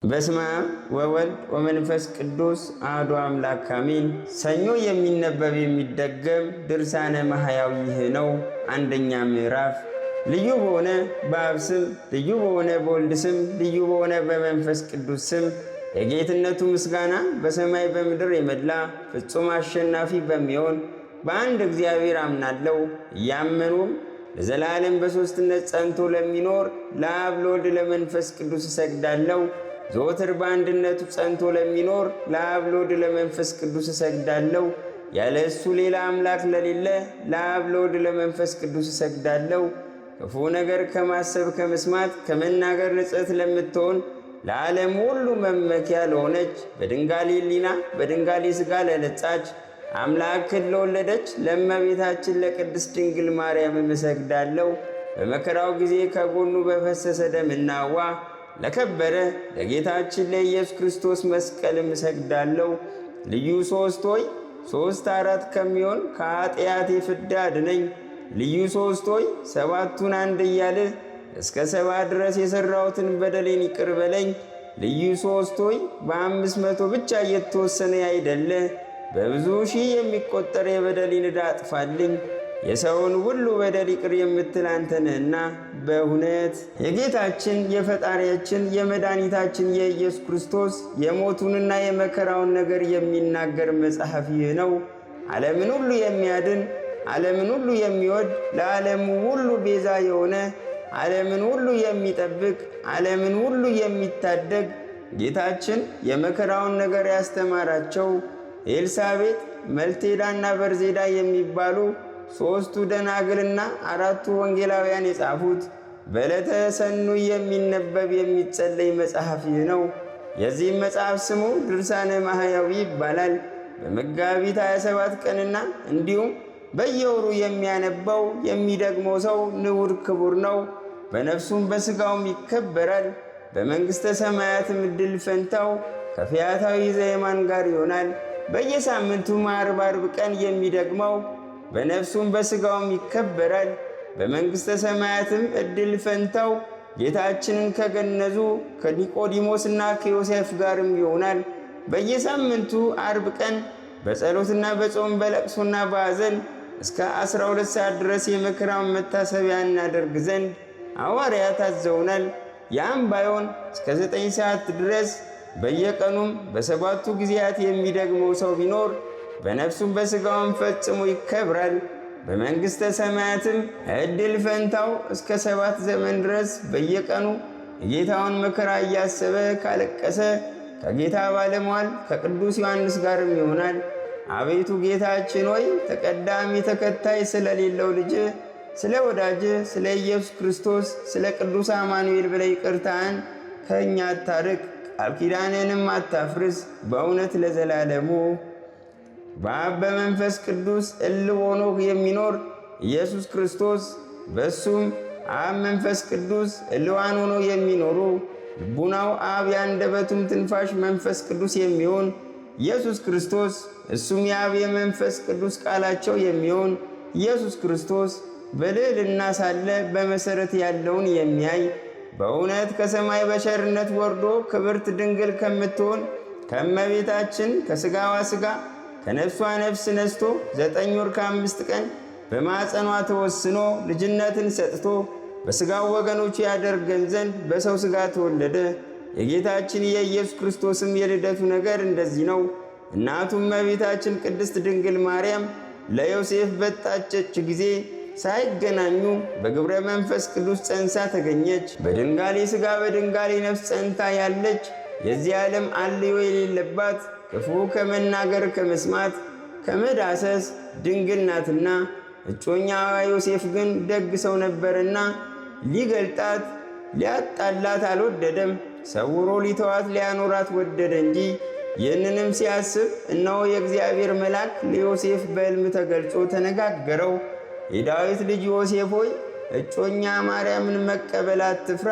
በስመ አብ ወወልድ ወመንፈስ ቅዱስ አሐዱ አምላክ አሜን። ሰኞ የሚነበብ የሚደገም ድርሳነ ማሕየዊ ይህ ነው። አንደኛ ምዕራፍ። ልዩ በሆነ በአብ ስም፣ ልዩ በሆነ በወልድ ስም፣ ልዩ በሆነ በመንፈስ ቅዱስ ስም የጌትነቱ ምስጋና በሰማይ በምድር የመላ ፍጹም አሸናፊ በሚሆን በአንድ እግዚአብሔር አምናለሁ። እያመኑም ለዘላለም በሦስትነት ጸንቶ ለሚኖር ለአብ ለወልድ ለመንፈስ ቅዱስ እሰግዳለሁ። ዘወትር በአንድነቱ ጸንቶ ለሚኖር ለአብ ለወልድ ለመንፈስ ቅዱስ እሰግዳለሁ። ያለ እሱ ሌላ አምላክ ለሌለ ለአብ ለወልድ ለመንፈስ ቅዱስ እሰግዳለሁ። ክፉ ነገር ከማሰብ ከመስማት ከመናገር ንጽሕት ለምትሆን ለዓለም ሁሉ መመኪያ ለሆነች በድንጋሌ ሕሊና በድንጋሌ ሥጋ ለነጻች አምላክን ለወለደች ለእመቤታችን ለቅድስት ድንግል ማርያም እሰግዳለሁ። በመከራው ጊዜ ከጎኑ በፈሰሰ ደምና ውኃ ለከበረ ለጌታችን ለኢየሱስ ክርስቶስ መስቀልም እሰግዳለሁ። ልዩ ሦስት ሆይ ሦስት አራት ከሚሆን ከኃጢአቴ ፍዳ አድነኝ። ልዩ ሦስት ሆይ ሰባቱን አንድ እያልህ እስከ ሰባ ድረስ የሠራሁትን በደሌን ይቅር በለኝ። ልዩ ሦስት ሆይ በ500 ብቻ እየተወሰነ ያይደለ በብዙ ሺህ የሚቆጠር የበደሌን ዕዳ አጥፋልኝ። የሰውን ሁሉ በደል ይቅር የምትል አንተ ነህና በእውነት የጌታችን የፈጣሪያችን የመድኃኒታችን የኢየሱስ ክርስቶስ የሞቱንና የመከራውን ነገር የሚናገር መጽሐፍ ይህ ነው። ዓለምን ሁሉ የሚያድን ዓለምን ሁሉ የሚወድ ለዓለሙ ሁሉ ቤዛ የሆነ ዓለምን ሁሉ የሚጠብቅ ዓለምን ሁሉ የሚታደግ ጌታችን የመከራውን ነገር ያስተማራቸው ኤልሳቤጥ፣ መልቴዳና በርዜዳ የሚባሉ ሦስቱ ደናግልና አራቱ ወንጌላውያን የጻፉት በዕለተ ሰኑይ የሚነበብ የሚጸለይ መጽሐፍ ይህ ነው። የዚህም መጽሐፍ ስሙ ድርሳነ ማሕየዊ ይባላል። በመጋቢት 27 ቀንና እንዲሁም በየወሩ የሚያነባው የሚደግመው ሰው ንዑድ ክቡር ነው። በነፍሱም በሥጋውም ይከበራል። በመንግሥተ ሰማያትም ዕድል ፈንታው ከፈያታዊ ዘየማን ጋር ይሆናል። በየሳምንቱም ዓርብ ቀን የሚደግመው በነፍሱም በሥጋውም ይከበራል። በመንግሥተ ሰማያትም ዕድል ፈንታው ጌታችንን ከገነዙ ከኒቆዲሞስና ከዮሴፍ ጋርም ይሆናል። በየሳምንቱ ዓርብ ቀን በጸሎትና በጾም በለቅሶና በሐዘን እስከ 12 ሰዓት ድረስ የመከራውን መታሰቢያ እናደርግ ዘንድ ሐዋርያት አዘውናል። ያም ባይሆን እስከ 9 ሰዓት ድረስ በየቀኑም በሰባቱ ጊዜያት የሚደግመው ሰው ቢኖር በነፍሱም በሥጋውም ፈጽሞ ይከብራል። በመንግሥተ ሰማያትም ዕድል ፈንታው እስከ 7 ዘመን ድረስ በየቀኑ የጌታውን መከራ እያሰበ ካለቀሰ ከጌታ ባለሟል ከቅዱስ ዮሐንስ ጋርም ይሆናል። አቤቱ ጌታችን ሆይ ተቀዳሚ ተከታይ ስለሌለው ልጅ ስለ ወዳጅ ስለ ኢየሱስ ክርስቶስ ስለ ቅዱስ አማኑኤል ብለህ ይቅርታህን ከእኛ አታርቅ፣ ቃል ኪዳንህንም አታፍርስ በእውነት ለዘላለሙ። በአብ በመንፈስ ቅዱስ እልው ሆኖ የሚኖር ኢየሱስ ክርስቶስ በእሱም አብ መንፈስ ቅዱስ እልዋን ሆኖ የሚኖሩ ልቡናው አብ የአንደበቱም ትንፋሽ መንፈስ ቅዱስ የሚሆን ኢየሱስ ክርስቶስ እሱም የአብ የመንፈስ ቅዱስ ቃላቸው የሚሆን ኢየሱስ ክርስቶስ በልዕልና ሳለ በመሠረት ያለውን የሚያይ በእውነት ከሰማይ በቸርነት ወርዶ ክብርት ድንግል ከምትሆን ከእመቤታችን ከሥጋዋ ሥጋ ከነፍሷ ነፍስ ነስቶ 9 ወር ከ5 ቀን በማፀኗ ተወስኖ ልጅነትን ሰጥቶ በሥጋው ወገኖቹ ያደርገን ዘንድ በሰው ሥጋ ተወለደ። የጌታችን የኢየሱስ ክርስቶስም የልደቱ ነገር እንደዚህ ነው። እናቱም እመቤታችን ቅድስት ድንግል ማርያም ለዮሴፍ በታጨች ጊዜ ሳይገናኙ በግብረ መንፈስ ቅዱስ ጸንሳ ተገኘች። በድንጋሌ ሥጋ በድንጋሌ ነፍስ ጸንታ ያለች የዚህ ዓለም አልዮ የሌለባት ክፉ ከመናገር ከመስማት ከመዳሰስ ድንግል ናትና። እጮኛዋ ዮሴፍ ግን ደግ ሰው ነበርና ሊገልጣት ሊያጣላት አልወደደም። ሰውሮ ሊተዋት ሊያኖራት ወደደ እንጂ። ይህንንም ሲያስብ እነሆ የእግዚአብሔር መልአክ ለዮሴፍ በሕልም ተገልጾ ተነጋገረው። የዳዊት ልጅ ዮሴፍ ሆይ እጮኛ ማርያምን መቀበል አትፍራ፣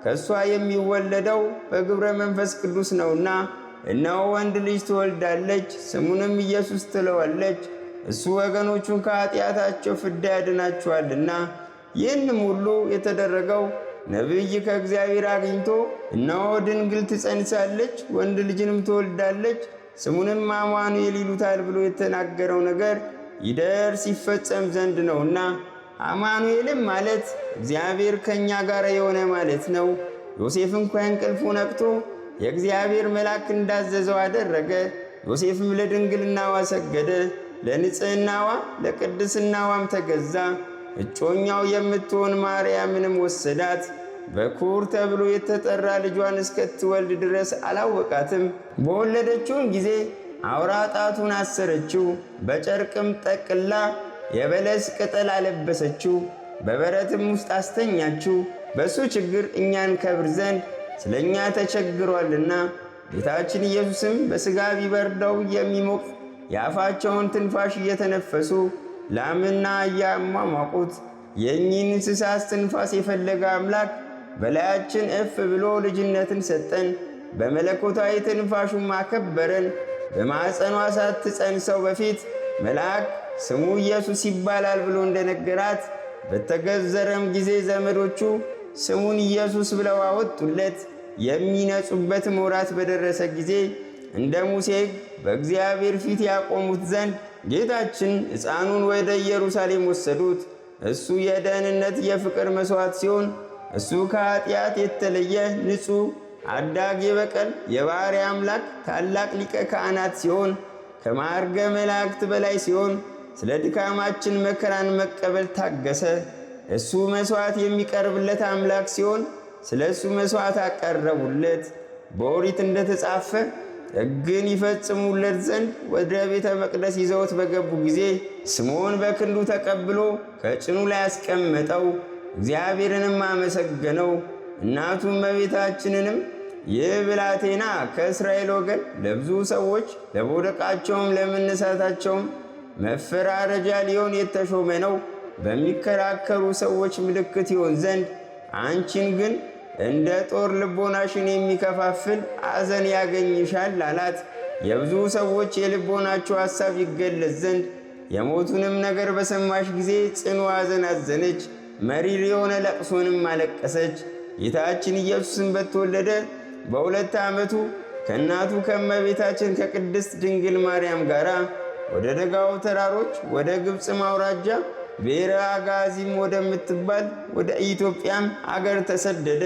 ከእሷ የሚወለደው በግብረ መንፈስ ቅዱስ ነውና እነሆ ወንድ ልጅ ትወልዳለች፣ ስሙንም ኢየሱስ ትለዋለች። እሱ ወገኖቹን ከኃጢአታቸው ፍዳ ያድናቸዋልና። ይህንም ሁሉ የተደረገው ነቢይ ከእግዚአብሔር አግኝቶ እነሆ ድንግል ትጸንሳለች፣ ወንድ ልጅንም ትወልዳለች፣ ስሙንም አማኑኤል ይሉታል ብሎ የተናገረው ነገር ይደርስ ይፈጸም ዘንድ ነውና። አማኑኤልም ማለት እግዚአብሔር ከእኛ ጋር የሆነ ማለት ነው። ዮሴፍም ከእንቅልፉ ነቅቶ የእግዚአብሔር መልአክ እንዳዘዘው አደረገ። ዮሴፍም ለድንግልናዋ ሰገደ፣ ለንጽሕናዋ ለቅድስናዋም ተገዛ። እጮኛው የምትሆን ማርያምንም ወሰዳት። በኩር ተብሎ የተጠራ ልጇን እስክትወልድ ድረስ አላወቃትም። በወለደችውም ጊዜ አውራ ጣቱን አሰረችው፣ በጨርቅም ጠቅላ የበለስ ቅጠል አለበሰችው፣ በበረትም ውስጥ አስተኛችው። በእሱ ችግር እኛን ከብር ዘንድ ስለ እኛ ተቸግሯልና። ጌታችን ኢየሱስም በሥጋ ቢበርደው የሚሞቅ የአፋቸውን ትንፋሽ እየተነፈሱ ላምና እያሟሟቁት የእኚህን እንስሳት ትንፋስ የፈለገ አምላክ በላያችን እፍ ብሎ ልጅነትን ሰጠን። በመለኮታዊ ትንፋሹም አከበረን። በማዕፀኗ ሳትጸንሰው በፊት መልአክ ስሙ ኢየሱስ ይባላል ብሎ እንደነገራት በተገዘረም ጊዜ ዘመዶቹ ስሙን ኢየሱስ ብለው አወጡለት። የሚነጹበት ወራት በደረሰ ጊዜ እንደ ሙሴ ሕግ በእግዚአብሔር ፊት ያቆሙት ዘንድ ጌታችን ሕፃኑን ወደ ኢየሩሳሌም ወሰዱት። እሱ የደህንነት የፍቅር መሥዋዕት ሲሆን እሱ ከኃጢአት የተለየ ንጹሕ አዳጌ በቀል የባሕርይ አምላክ ታላቅ ሊቀ ካህናት ሲሆን ከማዕርገ መላእክት በላይ ሲሆን ስለ ድካማችን መከራን መቀበል ታገሰ። እሱ መሥዋዕት የሚቀርብለት አምላክ ሲሆን ስለ እሱ መሥዋዕት አቀረቡለት። በኦሪት እንደተጻፈ ሕግን ይፈጽሙለት ዘንድ ወደ ቤተ መቅደስ ይዘውት በገቡ ጊዜ ስምዖን በክንዱ ተቀብሎ ከጭኑ ላይ ያስቀመጠው፣ እግዚአብሔርንም አመሰገነው። እናቱም እመቤታችንንም ይህ ብላቴና ከእስራኤል ወገን ለብዙ ሰዎች ለመውደቃቸውም ለመነሳታቸውም መፈራረጃ ሊሆን የተሾመ ነው፣ በሚከራከሩ ሰዎች ምልክት ይሆን ዘንድ አንቺን ግን እንደ ጦር ልቦናሽን የሚከፋፍል አዘን ያገኝሻል አላት። የብዙ ሰዎች የልቦናቸው ሐሳብ ይገለጽ ዘንድ የሞቱንም ነገር በሰማሽ ጊዜ ጽኑ አዘን አዘነች፣ መሪር የሆነ ለቅሶንም አለቀሰች። ጌታችን ኢየሱስን በተወለደ በ2 ዓመቱ ከእናቱ ከእመቤታችን ከቅድስት ድንግል ማርያም ጋር ወደ ደጋው ተራሮች ወደ ግብፅ ማውራጃ ብሔረ አጋዚም ወደምትባል ወደ ኢትዮጵያም አገር ተሰደደ።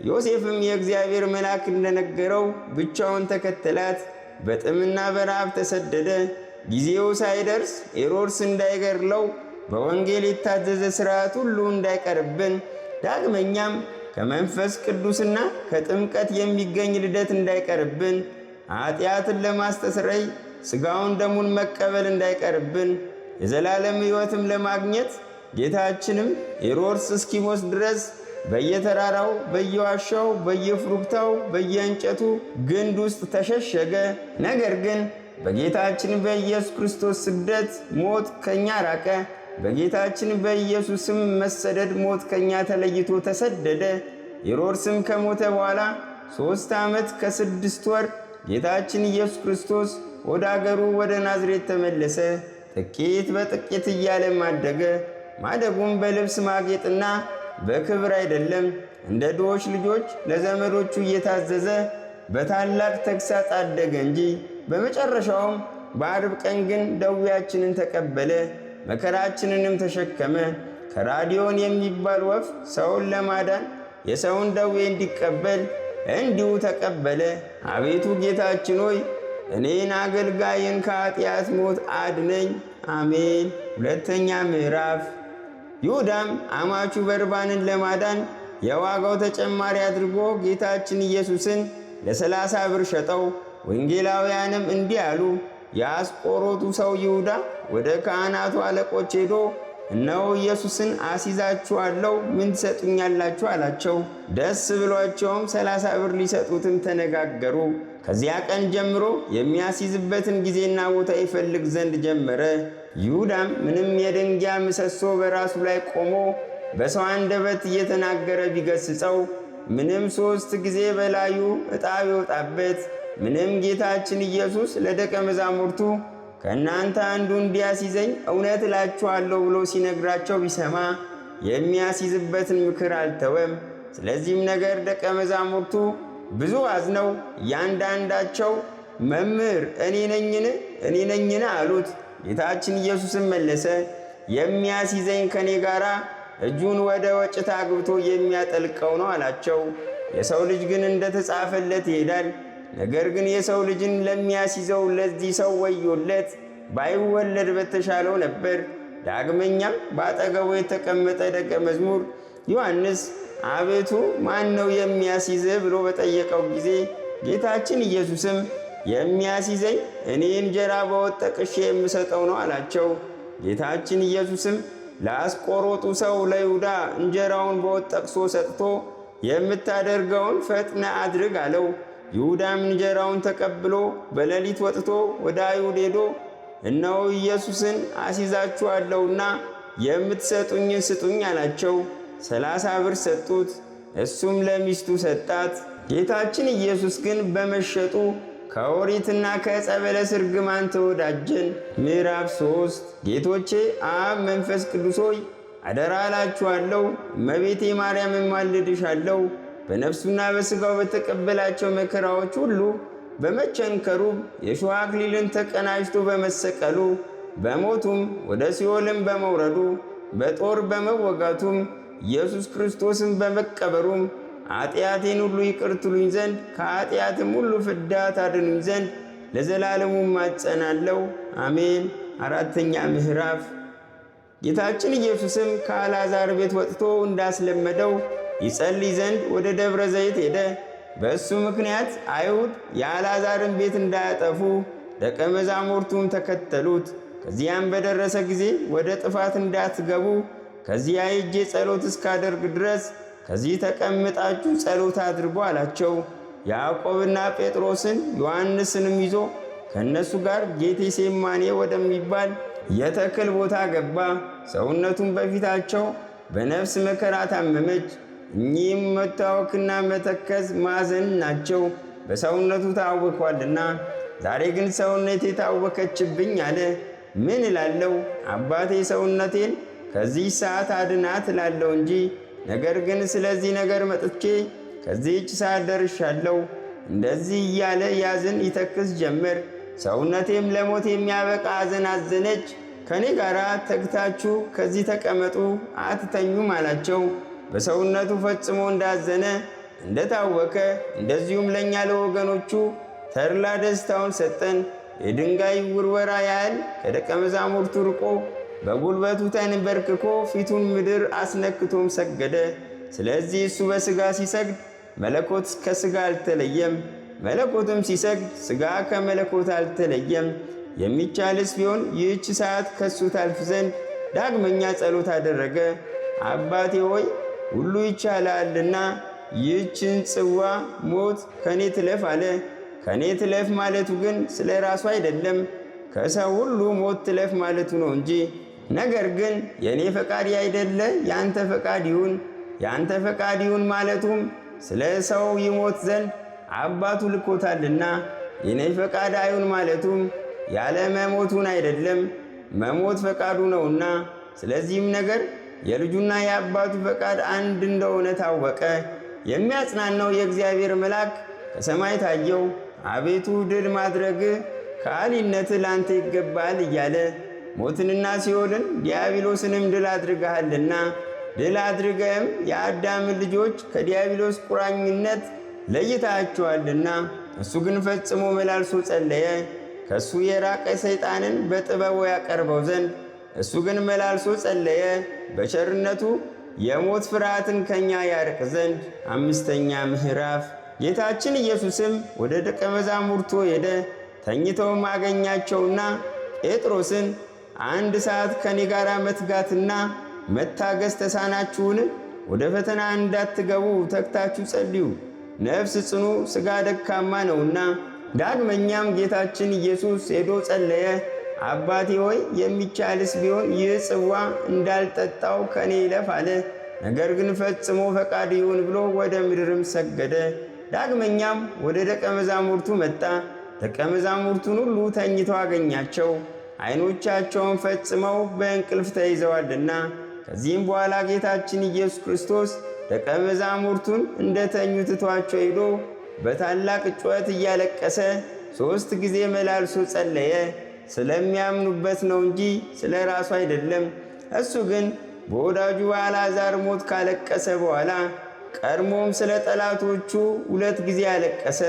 ዮሴፍም የእግዚአብሔር መልአክ እንደነገረው ብቻውን ተከተላት። በጥምና በረሃብ ተሰደደ። ጊዜው ሳይደርስ ሄሮድስ እንዳይገድለው በወንጌል የታዘዘ ሥርዓት ሁሉ እንዳይቀርብን፣ ዳግመኛም ከመንፈስ ቅዱስና ከጥምቀት የሚገኝ ልደት እንዳይቀርብን፣ ኃጢአትን ለማስተስረይ ሥጋውን ደሙን መቀበል እንዳይቀርብን፣ የዘላለም ሕይወትም ለማግኘት ጌታችንም ሄሮድስ እስኪሞት ድረስ በየተራራው በየዋሻው በየፍሩክታው በየእንጨቱ ግንድ ውስጥ ተሸሸገ። ነገር ግን በጌታችን በኢየሱስ ክርስቶስ ስደት ሞት ከኛ ራቀ። በጌታችን በኢየሱስም መሰደድ ሞት ከኛ ተለይቶ ተሰደደ። ሄሮድስም ከሞተ በኋላ 3 ዓመት ከ6 ወር ጌታችን ኢየሱስ ክርስቶስ ወደ አገሩ ወደ ናዝሬት ተመለሰ። ጥቂት በጥቂት እያለም አደገ። ማደጉም በልብስ ማጌጥና በክብር አይደለም፣ እንደ ድሆች ልጆች ለዘመዶቹ እየታዘዘ በታላቅ ተግሣጽ አደገ እንጂ። በመጨረሻውም በዓርብ ቀን ግን ደዌያችንን ተቀበለ፣ መከራችንንም ተሸከመ። ከራዲዮን የሚባል ወፍ ሰውን ለማዳን የሰውን ደዌ እንዲቀበል እንዲሁ ተቀበለ። አቤቱ ጌታችን ሆይ እኔን አገልጋይን ከኃጢአት ሞት አድነኝ። አሜን። 2ኛ ምዕራፍ። ይሁዳም አማቹ በርባንን ለማዳን የዋጋው ተጨማሪ አድርጎ ጌታችን ኢየሱስን ለ30 ብር ሸጠው። ወንጌላውያንም እንዲህ አሉ። የአስቆሮቱ ሰው ይሁዳ ወደ ካህናቱ አለቆች ሄዶ እነሆ ኢየሱስን አስይዛችኋለሁ፣ ምን ትሰጡኛላችሁ አላቸው። ደስ ብሏቸውም 30 ብር ሊሰጡትም ተነጋገሩ። ከዚያ ቀን ጀምሮ የሚያስይዝበትን ጊዜና ቦታ ይፈልግ ዘንድ ጀመረ። ይሁዳም ምንም የድንጋይ ምሰሶ በራሱ ላይ ቆሞ በሰው አንደበት እየተናገረ ቢገስጸው፣ ምንም 3 ጊዜ በላዩ ዕጣ ቢወጣበት፣ ምንም ጌታችን ኢየሱስ ለደቀ መዛሙርቱ ከእናንተ አንዱ እንዲያስይዘኝ እውነት እላችኋለሁ ብሎ ሲነግራቸው ቢሰማ የሚያስይዝበትን ምክር አልተወም። ስለዚህም ነገር ደቀ መዛሙርቱ ብዙ አዝነው እያንዳንዳቸው መምህር እኔ ነኝን አሉት። ጌታችን ኢየሱስም መለሰ፣ የሚያስይዘኝ ከኔ ጋር እጁን ወደ ወጭት አግብቶ የሚያጠልቀው ነው አላቸው። የሰው ልጅ ግን እንደተጻፈለት ይሄዳል። ነገር ግን የሰው ልጅን ለሚያስይዘው ለዚህ ሰው ወዮለት፣ ባይወለድ በተሻለው ነበር። ዳግመኛም በአጠገቡ የተቀመጠ ደቀ መዝሙር ዮሐንስ አቤቱ ማን ነው የሚያስይዝህ ብሎ በጠየቀው ጊዜ ጌታችን ኢየሱስም የሚያስይዘኝ እኔ እንጀራ በወጥ ጠቅሼ የምሰጠው ነው አላቸው። ጌታችን ኢየሱስም ለአስቆሮጡ ሰው ለይሁዳ እንጀራውን በወጥ ጠቅሶ ሰጥቶ የምታደርገውን ፈጥነ አድርግ አለው። ይሁዳም እንጀራውን ተቀብሎ በሌሊት ወጥቶ ወደ አይሁድ ሄዶ እነሆ ኢየሱስን አስይዛችኋለሁና የምትሰጡኝን ስጡኝ አላቸው። 30 ብር ሰጡት፣ እሱም ለሚስቱ ሰጣት። ጌታችን ኢየሱስ ግን በመሸጡ ከኦሪትና ከዕፀ በለስ እርግማን ተወዳጀን። ምዕራፍ 3 ጌቶቼ አብ መንፈስ ቅዱስ ሆይ አደራ እላችኋለሁ፣ እመቤቴ ማርያምን ማልድሻለሁ። በነፍሱና በሥጋው በተቀበላቸው መከራዎች ሁሉ በመቸንከሩ የሾህ አክሊልን ተቀናጅቶ በመሰቀሉ በሞቱም ወደ ሲኦልም በመውረዱ በጦር በመወጋቱም ኢየሱስ ክርስቶስን በመቀበሩም ኃጢአቴን ሁሉ ይቅር ትሉኝ ዘንድ ከኃጢአትም ሁሉ ፍዳ ታድኑኝ ዘንድ ለዘላለሙ ማጸናለሁ። አሜን። 4ኛ ምዕራፍ ጌታችን ኢየሱስም ከአልዓዛር ቤት ወጥቶ እንዳስለመደው ይጸልይ ዘንድ ወደ ደብረ ዘይት ሄደ። በእሱ ምክንያት አይሁድ የአልዓዛርን ቤት እንዳያጠፉ ደቀ መዛሙርቱም ተከተሉት። ከዚያም በደረሰ ጊዜ ወደ ጥፋት እንዳትገቡ ከዚያ ሄጄ ጸሎት እስካደርግ ድረስ ከዚህ ተቀምጣችሁ ጸሎት አድርጉ አላቸው። ያዕቆብና ጴጥሮስን ዮሐንስንም ይዞ ከእነሱ ጋር ጌቴሴማኔ ወደሚባል የተክል ቦታ ገባ። ሰውነቱን በፊታቸው በነፍስ መከራ ታመመች። እኚህም መታወክና መተከዝ ማዘን ናቸው፣ በሰውነቱ ታወኳልና። ዛሬ ግን ሰውነቴ ታወከችብኝ አለ። ምን እላለሁ? አባቴ ሰውነቴን ከዚህ ሰዓት አድናት እላለሁ እንጂ። ነገር ግን ስለዚህ ነገር መጥቼ ከዚህች ሰዓት ደርሻለሁ። እንደዚህ እያለ ያዝን ይተክዝ ጀመር። ሰውነቴም ለሞት የሚያበቃ አዘን አዘነች። ከእኔ ጋር ተግታችሁ ከዚህ ተቀመጡ አትተኙም አላቸው። በሰውነቱ ፈጽሞ እንዳዘነ እንደታወከ እንደዚሁም ለእኛ ለወገኖቹ ተድላ ደስታውን ሰጠን። የድንጋይ ውርወራ ያህል ከደቀ መዛሙርቱ ርቆ በጉልበቱ ተንበርክኮ ፊቱን ምድር አስነክቶም ሰገደ። ስለዚህ እሱ በሥጋ ሲሰግድ መለኮት ከሥጋ አልተለየም፣ መለኮትም ሲሰግድ ሥጋ ከመለኮት አልተለየም። የሚቻልስ ቢሆን ይህች ሰዓት ከሱ ታልፍ ዘንድ ዳግመኛ ጸሎት አደረገ። አባቴ ሆይ ሁሉ ይቻላልና ይህችን ጽዋ ሞት ከኔ ትለፍ አለ። ከኔ ትለፍ ማለቱ ግን ስለ ራሱ አይደለም፣ ከሰው ሁሉ ሞት ትለፍ ማለቱ ነው እንጂ። ነገር ግን የእኔ ፈቃድ ያይደለ የአንተ ፈቃድ ይሁን፣ የአንተ ፈቃድ ይሁን ማለቱም ስለ ሰው ይሞት ዘንድ አባቱ ልኮታልና፣ የእኔ ፈቃድ አይሁን ማለቱም ያለ መሞቱን አይደለም፣ መሞት ፈቃዱ ነውና። ስለዚህም ነገር የልጁና የአባቱ ፈቃድ አንድ እንደሆነ ታወቀ። የሚያጽናናው የእግዚአብሔር መልአክ ከሰማይ ታየው። አቤቱ ድል ማድረግ ከአሊነት ላንተ ይገባል እያለ ሞትንና ሲኦልን ዲያብሎስንም ድል አድርገሃልና፣ ድል አድርገህም የአዳምን ልጆች ከዲያብሎስ ቁራኝነት ለይታቸዋልና። እሱ ግን ፈጽሞ መላልሶ ጸለየ፣ ከእሱ የራቀ ሰይጣንን በጥበቡ ያቀርበው ዘንድ። እሱ ግን መላልሶ ጸለየ፣ በቸርነቱ የሞት ፍርሃትን ከኛ ያርቅ ዘንድ። 5ኛ ምዕራፍ ጌታችን ኢየሱስም ወደ ደቀ መዛሙርቱ ሄደ። ተኝተውም አገኛቸውና ጴጥሮስን 1 ሰዓት ከኔ ጋር መትጋትና መታገስ ተሳናችሁን? ወደ ፈተና እንዳትገቡ ተግታችሁ ጸልዩ፣ ነፍስ ጽኑ፣ ሥጋ ደካማ ነውና። ዳግመኛም ጌታችን ኢየሱስ ሄዶ ጸለየ። አባቴ ሆይ የሚቻልስ ቢሆን ይህ ጽዋ እንዳልጠጣው ከኔ ይለፍ አለ። ነገር ግን ፈጽሞ ፈቃድ ይሁን ብሎ ወደ ምድርም ሰገደ። ዳግመኛም ወደ ደቀ መዛሙርቱ መጣ። ደቀ መዛሙርቱን ሁሉ ተኝተው አገኛቸው፣ ዓይኖቻቸውን ፈጽመው በእንቅልፍ ተይዘዋልና። ከዚህም በኋላ ጌታችን ኢየሱስ ክርስቶስ ደቀ መዛሙርቱን እንደተኙ ትቷቸው ሄዶ በታላቅ ጩኸት እያለቀሰ 3 ጊዜ መላልሶ ጸለየ። ስለሚያምኑበት ነው እንጂ ስለ ራሱ አይደለም። እሱ ግን በወዳጁ አልዓዛር ሞት ካለቀሰ በኋላ ቀድሞም ስለ ጠላቶቹ 2 ጊዜ ያለቀሰ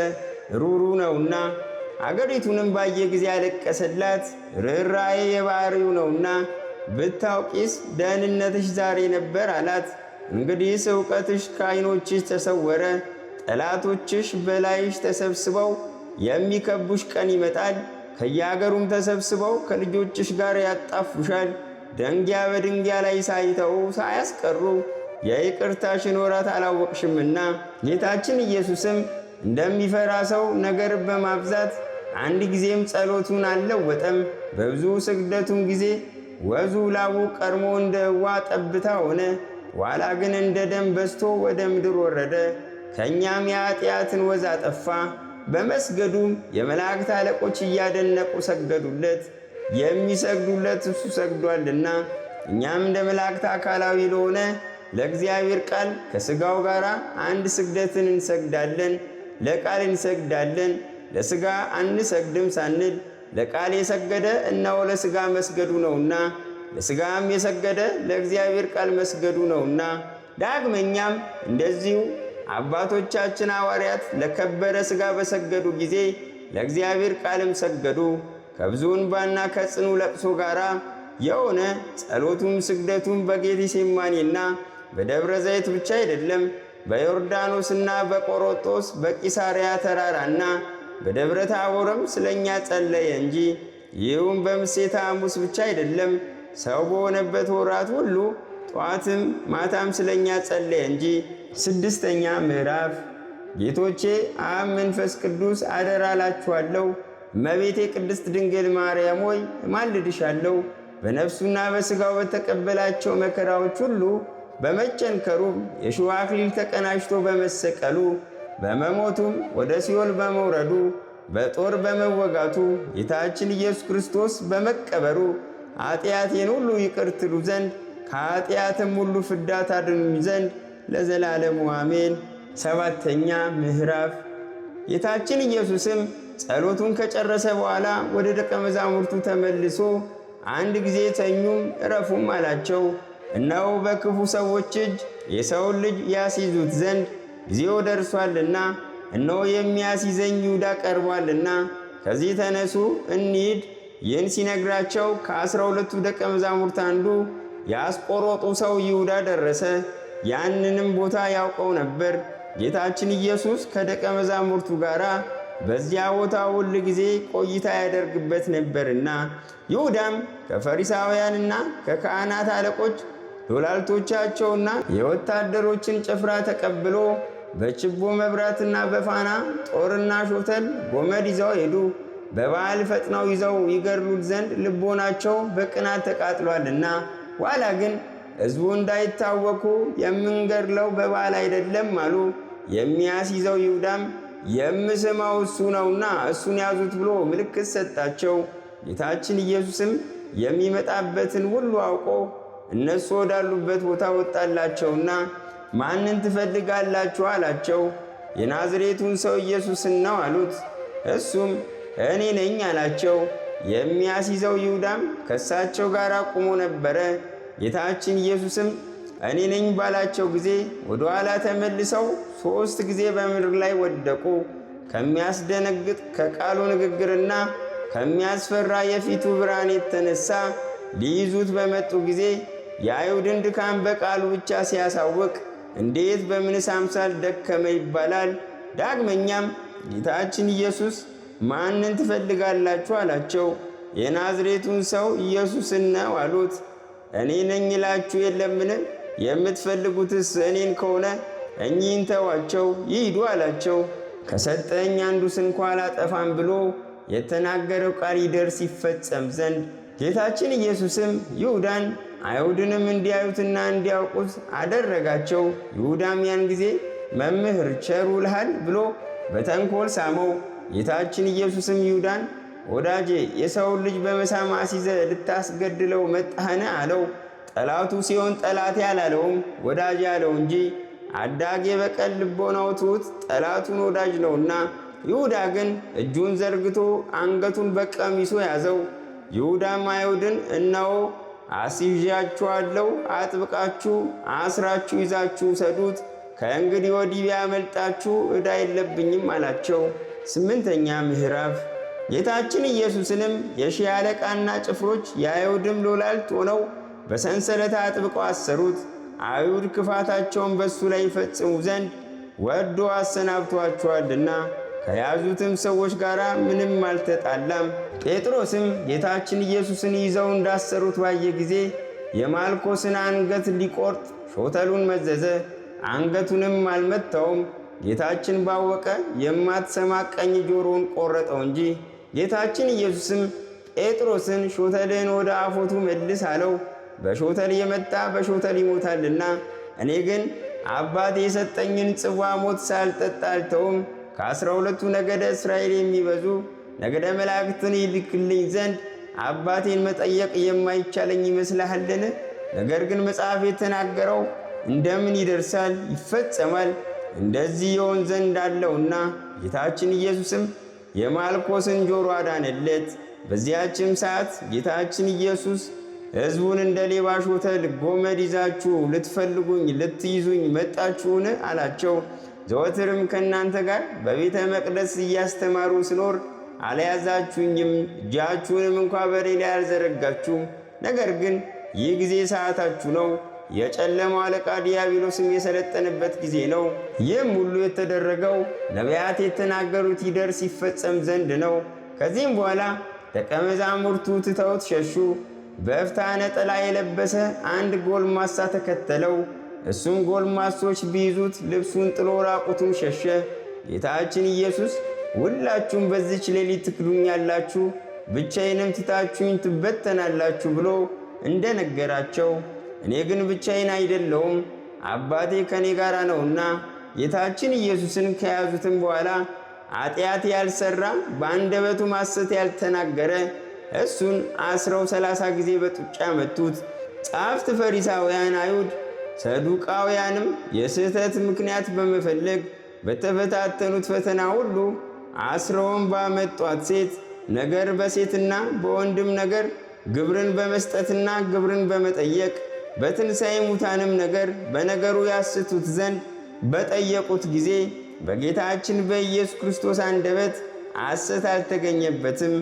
ሩሩ ነውና፣ አገሪቱንም ባየ ጊዜ ያለቀሰላት ርኅራኄ የባሕሪው ነውና፣ ብታውቂስ ደህንነትሽ ዛሬ ነበር አላት። እንግዲህስ ዕውቀትሽ ከዓይኖችሽ ተሰወረ። ጠላቶችሽ በላይሽ ተሰብስበው የሚከቡሽ ቀን ይመጣል። ከየአገሩም ተሰብስበው ከልጆችሽ ጋር ያጣፉሻል። ደንጊያ በድንጊያ ላይ ሳይተው ሳያስቀሩ የይቅርታሽን ወራት አላወቅሽምና። ጌታችን ኢየሱስም እንደሚፈራ ሰው ነገር በማብዛት አንድ ጊዜም ጸሎቱን አልለወጠም። በብዙ ስግደቱም ጊዜ ወዙ ላቡ ቀድሞ እንደ ውኃ ጠብታ ሆነ፣ ኋላ ግን እንደ ደም በዝቶ ወደ ምድር ወረደ። ከእኛም የኃጢአትን ወዝ አጠፋ። በመስገዱም የመላእክት አለቆች እያደነቁ ሰገዱለት። የሚሰግዱለት እሱ ሰግዷልና፣ እኛም እንደ መላእክት አካላዊ ለሆነ ለእግዚአብሔር ቃል ከሥጋው ጋር አንድ ስግደትን እንሰግዳለን። ለቃል እንሰግዳለን፣ ለሥጋ አንሰግድም ሳንል ለቃል የሰገደ እነሆ ለሥጋ መስገዱ ነውና፣ ለሥጋም የሰገደ ለእግዚአብሔር ቃል መስገዱ ነውና። ዳግመኛም እንደዚሁ አባቶቻችን ሐዋርያት ለከበረ ሥጋ በሰገዱ ጊዜ ለእግዚአብሔር ቃልም ሰገዱ። ከብዙ እንባና ከጽኑ ለቅሶ ጋር የሆነ ጸሎቱም ስግደቱም በጌቴሴማኒና በደብረ ዘይት ብቻ አይደለም፣ በዮርዳኖስና በቆሮጦስ በቂሳርያ ተራራና በደብረ ታቦርም ስለኛ ጸለየ እንጂ። ይህም በምሴተ ሐሙስ ብቻ አይደለም፣ ሰው በሆነበት ወራት ሁሉ ጠዋትም ማታም ስለኛ ጸለየ እንጂ። 6ኛ ምዕራፍ። ጌቶቼ አብ መንፈስ ቅዱስ አደራ እላችኋለሁ። እመቤቴ ቅድስት ድንግል ማርያም ሆይ እማልድሻለሁ። በነፍሱና በሥጋው በተቀበላቸው መከራዎች ሁሉ በመቸንከሩ የሾህ አክሊል ተቀናጅቶ በመሰቀሉ በመሞቱም ወደ ሲኦል በመውረዱ በጦር በመወጋቱ ጌታችን ኢየሱስ ክርስቶስ በመቀበሩ ኃጢአቴን ሁሉ ይቅር ትሉ ዘንድ ከኃጢአትም ሁሉ ፍዳ ታድኑኝ ዘንድ ለዘላለሙ አሜን። 7ኛ ምዕራፍ። ጌታችን ኢየሱስም ጸሎቱን ከጨረሰ በኋላ ወደ ደቀ መዛሙርቱ ተመልሶ አንድ ጊዜ ተኙም እረፉም አላቸው። እነሆ በክፉ ሰዎች እጅ የሰውን ልጅ ያስይዙት ዘንድ ጊዜው ደርሷልና፣ እነሆ የሚያስይዘኝ ይሁዳ ቀርቧልና፣ ከዚህ ተነሱ እንሂድ። ይህን ሲነግራቸው ከ12ቱ ደቀ መዛሙርት አንዱ የአስቆሮጡ ሰው ይሁዳ ደረሰ። ያንንም ቦታ ያውቀው ነበር። ጌታችን ኢየሱስ ከደቀ መዛሙርቱ ጋር በዚያ ቦታ ሁል ጊዜ ቆይታ ያደርግበት ነበርና። ይሁዳም ከፈሪሳውያንና ከካህናት አለቆች ዶላልቶቻቸውና የወታደሮችን ጭፍራ ተቀብሎ በችቦ መብራትና በፋና ጦርና ሾተል ጎመድ ይዘው ሄዱ። በበዓል ፈጥነው ይዘው ይገድሉት ዘንድ ልቦናቸው በቅናት ተቃጥሏልና። ኋላ ግን ሕዝቡ እንዳይታወኩ የምንገድለው በበዓል አይደለም አሉ። የሚያስይዘው ይሁዳም የምስማው እሱ ነውና እሱን ያዙት ብሎ ምልክት ሰጣቸው። ጌታችን ኢየሱስም የሚመጣበትን ሁሉ አውቆ እነሱ ወዳሉበት ቦታ ወጣላቸውና ማንን ትፈልጋላችሁ አላቸው። የናዝሬቱን ሰው ኢየሱስን ነው አሉት። እሱም እኔ ነኝ አላቸው። የሚያስይዘው ይሁዳም ከእሳቸው ጋር ቆሞ ነበረ። ጌታችን ኢየሱስም እኔ ነኝ ባላቸው ጊዜ ወደ ኋላ ተመልሰው 3 ጊዜ በምድር ላይ ወደቁ። ከሚያስደነግጥ ከቃሉ ንግግርና ከሚያስፈራ የፊቱ ብርሃን የተነሳ ሊይዙት በመጡ ጊዜ የአይሁድን ድካም በቃሉ ብቻ ሲያሳውቅ እንዴት በምንስ አምሳል ደከመ ይባላል። ዳግመኛም ጌታችን ኢየሱስ ማንን ትፈልጋላችሁ አላቸው። የናዝሬቱን ሰው ኢየሱስን ነው አሉት። እኔ ነኝ ይላችሁ የለምን? የምትፈልጉትስ እኔን ከሆነ እኚህን ተዋቸው ይሂዱ አላቸው። ከሰጠኝ አንዱስ እንኳ አላጠፋም ብሎ የተናገረው ቃል ይደርስ ይፈጸም ዘንድ ጌታችን ኢየሱስም ይሁዳን አይሁድንም እንዲያዩትና እንዲያውቁት አደረጋቸው። ይሁዳም ያን ጊዜ መምህር ቸር ውለሃል ብሎ በተንኮል ሳመው። ጌታችን ኢየሱስም ይሁዳን ወዳጄ የሰውን ልጅ በመሳም አስይዘህ ልታስገድለው መጣህን አለው። ጠላቱ ሲሆን ጠላቴ አላለውም ወዳጄ አለው እንጂ አዳጌ በቀል ልቦናው ትሑት ጠላቱን ወዳጅ ነውና። ይሁዳ ግን እጁን ዘርግቶ አንገቱን በቀሚሱ ያዘው። ይሁዳም አይሁድን እነሆ አስይዣችኋለሁ፣ አጥብቃችሁ አስራችሁ ይዛችሁ ሰዱት፣ ከእንግዲህ ወዲህ ቢያመልጣችሁ ዕዳ የለብኝም አላቸው። 8ኛ ምዕራፍ ጌታችን ኢየሱስንም የሺህ አለቃና ጭፍሮች የአይሁድም ሎላልት ሆነው በሰንሰለት አጥብቀው አሰሩት። አይሁድ ክፋታቸውን በእሱ ላይ ይፈጽሙ ዘንድ ወዶ አሰናብቷቸዋልና ከያዙትም ሰዎች ጋር ምንም አልተጣላም። ጴጥሮስም ጌታችን ኢየሱስን ይዘው እንዳሰሩት ባየ ጊዜ የማልኮስን አንገት ሊቆርጥ ሾተሉን መዘዘ። አንገቱንም አልመታውም። ጌታችን ባወቀ የማትሰማ ቀኝ ጆሮውን ቆረጠው እንጂ። ጌታችን ኢየሱስም ጴጥሮስን ሾተልህን ወደ አፎቱ መልስ አለው። በሾተል የመታ በሾተል ይሞታልና፣ እኔ ግን አባቴ የሰጠኝን ጽዋ ሞት ሳልጠጣ አልተውም። ከ12ቱ ነገደ እስራኤል የሚበዙ ነገደ መላእክትን ይልክልኝ ዘንድ አባቴን መጠየቅ የማይቻለኝ ይመስልሃልን? ነገር ግን መጽሐፍ የተናገረው እንደምን ይደርሳል ይፈጸማል፣ እንደዚህ ይሆን ዘንድ አለውና። ጌታችን ኢየሱስም የማልኮስን ጆሮ አዳነለት። በዚያችም ሰዓት ጌታችን ኢየሱስ ሕዝቡን እንደ ሌባ ሾተል ጎመድ ይዛችሁ ልትፈልጉኝ ልትይዙኝ መጣችሁን? አላቸው። ዘወትርም ከእናንተ ጋር በቤተ መቅደስ እያስተማሩ ስኖር አልያዛችሁኝም፣ እጃችሁንም እንኳ በእኔ ላይ አልዘረጋችሁም። ነገር ግን ይህ ጊዜ ሰዓታችሁ ነው፣ የጨለማው አለቃ ዲያብሎስም የሰለጠነበት ጊዜ ነው። ይህም ሁሉ የተደረገው ነቢያት የተናገሩት ይደርስ ይፈጸም ዘንድ ነው። ከዚህም በኋላ ደቀ መዛሙርቱ ትተውት ሸሹ። በእፍታ ነጠላ የለበሰ አንድ ጎልማሳ ተከተለው። እሱም ጎልማሶች ቢይዙት ልብሱን ጥሎ ራቁቱን ሸሸ። ጌታችን ኢየሱስ ሁላችሁም በዚች ሌሊት ትክዱኛላችሁ፣ ብቻዬንም ትታችሁኝ ትበተናላችሁ ብሎ እንደነገራቸው፣ እኔ ግን ብቻዬን አይደለሁም አባቴ ከኔ ጋር ነውና። ጌታችን ኢየሱስን ከያዙትም በኋላ ኃጢአት ያልሰራ በአንደበቱ ሐሰት ያልተናገረ እሱን አስረው 30 ጊዜ በጡጫ መቱት። ጻፍት ፈሪሳውያን አይሁድ ሰዱቃውያንም የስህተት ምክንያት በመፈለግ በተፈታተኑት ፈተና ሁሉ አስረውን ባመጧት ሴት ነገር በሴትና በወንድም ነገር ግብርን በመስጠትና ግብርን በመጠየቅ በትንሣኤ ሙታንም ነገር በነገሩ ያስቱት ዘንድ በጠየቁት ጊዜ በጌታችን በኢየሱስ ክርስቶስ አንደበት ሐሰት አልተገኘበትም።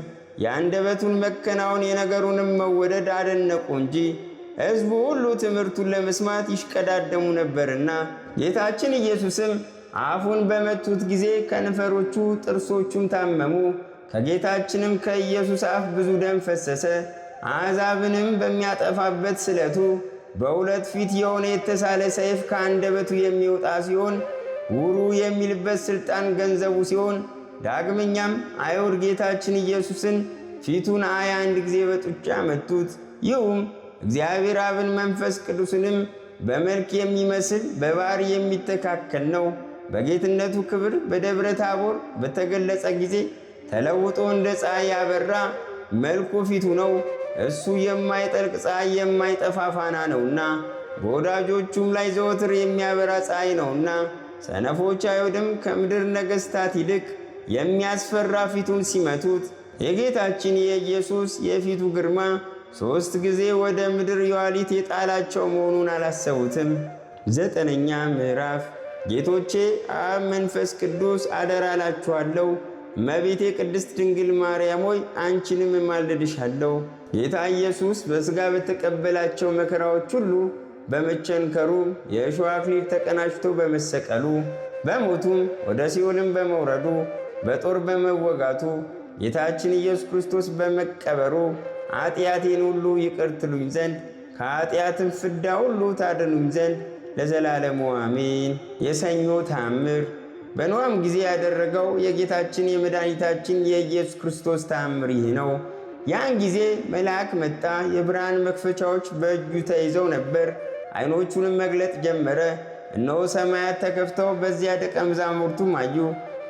የአንደበቱን መከናወን የነገሩንም መወደድ አደነቁ እንጂ ሕዝቡ ሁሉ ትምህርቱን ለመስማት ይሽቀዳደሙ ነበርና። ጌታችን ኢየሱስም አፉን በመቱት ጊዜ ከንፈሮቹ ጥርሶቹም ታመሙ። ከጌታችንም ከኢየሱስ አፍ ብዙ ደም ፈሰሰ። አሕዛብንም በሚያጠፋበት ስለቱ በሁለት ፊት የሆነ የተሳለ ሰይፍ ከአንደበቱ የሚወጣ ሲሆን ውሩ የሚልበት ሥልጣን ገንዘቡ ሲሆን፣ ዳግመኛም አይሁድ ጌታችን ኢየሱስን ፊቱን 21 ጊዜ በጡጫ መቱት። ይህም እግዚአብሔር አብን መንፈስ ቅዱስንም በመልክ የሚመስል በባሕርይ የሚተካከል ነው። በጌትነቱ ክብር በደብረ ታቦር በተገለጸ ጊዜ ተለውጦ እንደ ፀሐይ ያበራ መልኩ ፊቱ ነው። እሱ የማይጠልቅ ፀሐይ የማይጠፋ ፋና ነውና በወዳጆቹም ላይ ዘወትር የሚያበራ ፀሐይ ነውና። ሰነፎች አይሁድም ከምድር ነገሥታት ይልቅ የሚያስፈራ ፊቱን ሲመቱት የጌታችን የኢየሱስ የፊቱ ግርማ 3 ጊዜ ወደ ምድር የዋሊት የጣላቸው መሆኑን አላሰቡትም። 9ኛ ምዕራፍ ጌቶቼ አብ መንፈስ ቅዱስ አደራ እላችኋለሁ። እመቤቴ ቅድስት ድንግል ማርያም ሆይ አንቺንም እማልድሻለሁ። ጌታ ኢየሱስ በሥጋ በተቀበላቸው መከራዎች ሁሉ በመቸንከሩ የእሾህ አክሊል ተቀናጅቶ በመሰቀሉ በሞቱም ወደ ሲኦልም በመውረዱ በጦር በመወጋቱ ጌታችን ኢየሱስ ክርስቶስ በመቀበሩ ኃጢአቴን ሁሉ ይቅር ትሉኝ ዘንድ ከኃጢአትም ፍዳ ሁሉ ታድኑኝ ዘንድ ለዘላለሙ አሜን። የሰኞ ተአምር። በኖኅም ጊዜ ያደረገው የጌታችን የመድኃኒታችን የኢየሱስ ክርስቶስ ተአምር ይህ ነው። ያን ጊዜ መልአክ መጣ። የብርሃን መክፈቻዎች በእጁ ተይዘው ነበር። ዓይኖቹንም መግለጥ ጀመረ። እነሆ ሰማያት ተከፍተው በዚያ ደቀ መዛሙርቱም አዩ።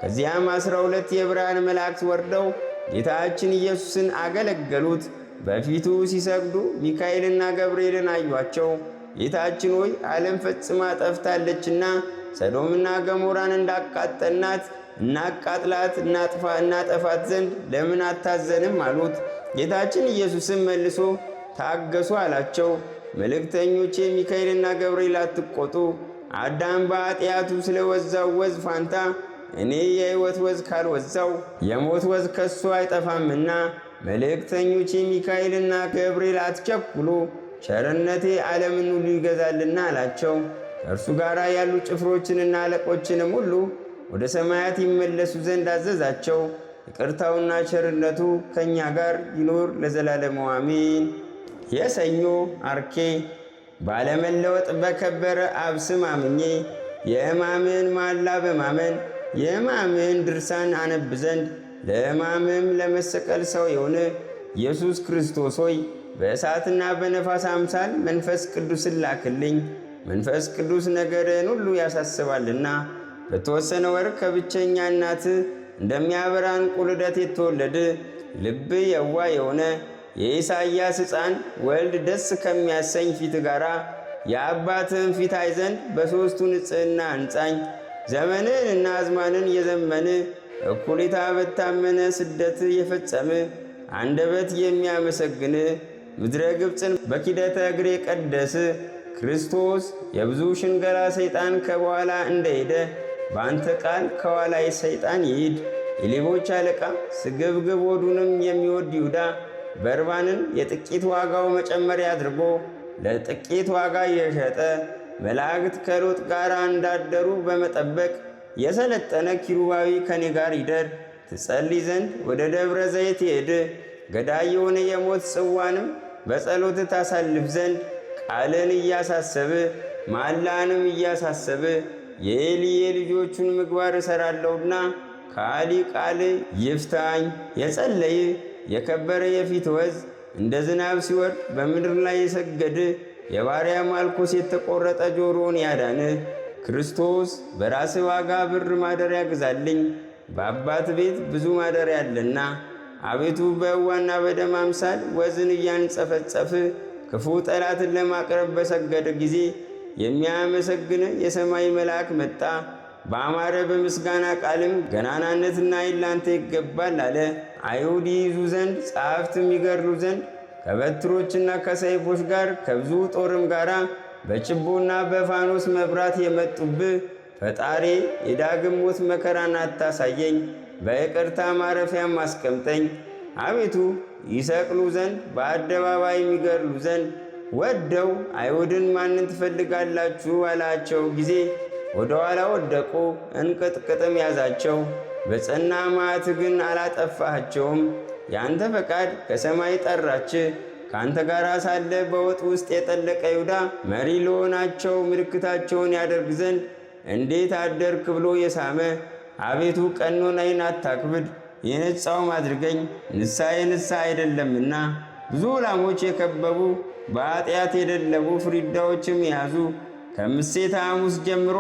ከዚያም 12 የብርሃን መላእክት ወርደው ጌታችን ኢየሱስን አገለገሉት። በፊቱ ሲሰግዱ ሚካኤልና ገብርኤልን አዩአቸው። ጌታችን ሆይ ዓለም ፈጽማ ጠፍታለችና ሰዶምና ገሞራን እንዳቃጠልናት እናቃጥላት እናጠፋት ዘንድ ለምን አታዘንም አሉት። ጌታችን ኢየሱስም መልሶ ታገሱ አላቸው። መልእክተኞቼ ሚካኤልና ገብርኤል አትቆጡ፣ አዳም በኃጢአቱ ስለወዛው ወዝ ፋንታ እኔ የሕይወት ወዝ ካልወዛው የሞት ወዝ ከሱ አይጠፋምና መልእክተኞቼ ሚካኤልና ገብርኤል አትቸኩሉ፣ ቸርነቴ ዓለምን ሁሉ ይገዛልና አላቸው። ከእርሱ ጋር ያሉ ጭፍሮችንና አለቆችንም ሁሉ ወደ ሰማያት ይመለሱ ዘንድ አዘዛቸው። ይቅርታውና ቸርነቱ ከእኛ ጋር ይኖር ለዘላለሙ አሜን። የሰኞ አርኬ ባለመለወጥ በከበረ አብ ስም አምኜ የሕማምን መሐላ በማመን የሕማምን ድርሳን አነብ ዘንድ ለሕማምም ለመሰቀል ሰው የሆነ ኢየሱስ ክርስቶስ ሆይ በእሳትና በነፋስ አምሳል መንፈስ ቅዱስን ላክልኝ። መንፈስ ቅዱስ ነገርን ሁሉ ያሳስባልና በተወሰነ ወር ከብቸኛ እናት እንደሚያበራ ዕንቁ ልደት የተወለደ ልብ የዋ የሆነ የኢሳይያስ ሕፃን ወልድ ደስ ከሚያሰኝ ፊት ጋር የአባትህን ፊት አይ ዘንድ በሦስቱ ንጽሕና አንጻኝ። ዘመንን እና አዝማንን የዘመን እኩሌታ በታመነ ስደት የፈጸም አንደበት የሚያመሰግን ምድረ ግብፅን በኪደተ እግር የቀደስ ክርስቶስ የብዙ ሽንገላ ሰይጣን ከበኋላ እንደሄደ በአንተ ቃል ከኋላይ ሰይጣን ይሂድ። የሌቦች አለቃ ስግብግብ ሆዱንም የሚወድ ይሁዳ በርባንን የጥቂት ዋጋው መጨመሪያ አድርጎ ለጥቂት ዋጋ የሸጠ መላእክት ከሎጥ ጋር እንዳደሩ በመጠበቅ የሰለጠነ ኪሩባዊ ከኔ ጋር ይደር። ትጸልይ ዘንድ ወደ ደብረ ዘይት ይሄድ። ገዳይ የሆነ የሞት ጽዋንም በጸሎት ታሳልፍ ዘንድ ቃልን እያሳሰብ ማላንም እያሳሰብ የኤሊ የልጆቹን ምግባር እሰራለሁና ከአሊ ቃል ይፍታኝ። የጸለይ የከበረ የፊት ወዝ እንደ ዝናብ ሲወርድ በምድር ላይ የሰገድ የባሪያ ማልኮስ የተቆረጠ ጆሮውን ያዳን ክርስቶስ በራስ ዋጋ ብር ማደሪያ ግዛልኝ። በአባት ቤት ብዙ ማደሪያ አለና አቤቱ በሕዋና በደም አምሳል ወዝን እያንጸፈጸፍ ክፉ ጠላትን ለማቅረብ በሰገደ ጊዜ የሚያመሰግን የሰማይ መልአክ መጣ። በአማረ በምስጋና ቃልም ገናናነትና ኃይል ይገባል አለ። አይሁድ ይይዙ ዘንድ ጸሐፍትም ይገድሉ ዘንድ ከበትሮችና ከሰይፎች ጋር ከብዙ ጦርም ጋር በችቦና በፋኖስ መብራት የመጡብህ ፈጣሪ የዳግም ሞት መከራን አታሳየኝ፣ በይቅርታ ማረፊያም አስቀምጠኝ። አቤቱ ይሰቅሉ ዘንድ በአደባባይ የሚገድሉ ዘንድ ወደው አይሁድን ማንን ትፈልጋላችሁ አላቸው ጊዜ ወደ ኋላ ወደቁ፣ እንቅጥቅጥም ያዛቸው። በጸና መዓት ግን አላጠፋሃቸውም። የአንተ ፈቃድ ከሰማይ ጠራች። ከአንተ ጋር ሳለ በወጥ ውስጥ የጠለቀ ይሁዳ መሪ ለሆናቸው ምልክታቸውን ያደርግ ዘንድ እንዴት አደርክ ብሎ የሳመ አቤቱ ቀኖናዬን አታክብድ፣ የነጻውም አድርገኝ። ንስሐዬ ንስሐ አይደለምና ብዙ ላሞች የከበቡ በኃጢአት የደለቡ ፍሪዳዎችም የያዙ ከምሴተ ሐሙስ ጀምሮ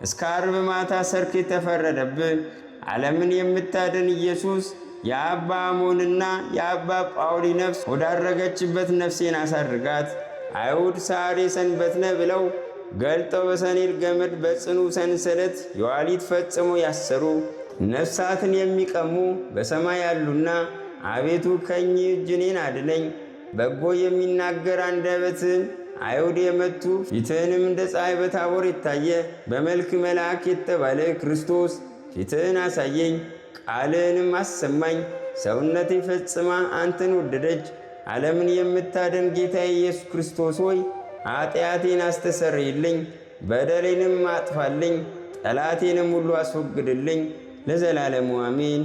እስከ ዓርብ ማታ ሰርክ የተፈረደብህ ዓለምን የምታድን ኢየሱስ የአባ አሞንና የአባ ጳውሊ ነፍስ ወዳረገችበት ነፍሴን አሳርጋት። አይሁድ ሣሬ ሰንበትነ ብለው ገልጠው በሰኔድ ገመድ በጽኑ ሰንሰለት የዋሊት ፈጽሞ ያሰሩ ነፍሳትን የሚቀሙ በሰማይ ያሉና አቤቱ ከኝ እጅ እኔን አድነኝ። በጎ የሚናገር አንደበትን አይሁድ የመቱ ፊትህንም እንደ ፀሐይ በታቦር የታየ በመልክ መልአክ የተባለ ክርስቶስ ፊትህን አሳየኝ፣ ቃልህንም አሰማኝ። ሰውነቴ ፈጽማ አንተን ወደደች። ዓለምን የምታደን ጌታ ኢየሱስ ክርስቶስ ሆይ ኃጢአቴን አስተሰርይልኝ፣ በደሌንም አጥፋልኝ፣ ጠላቴንም ሁሉ አስወግድልኝ ለዘላለሙ አሜን።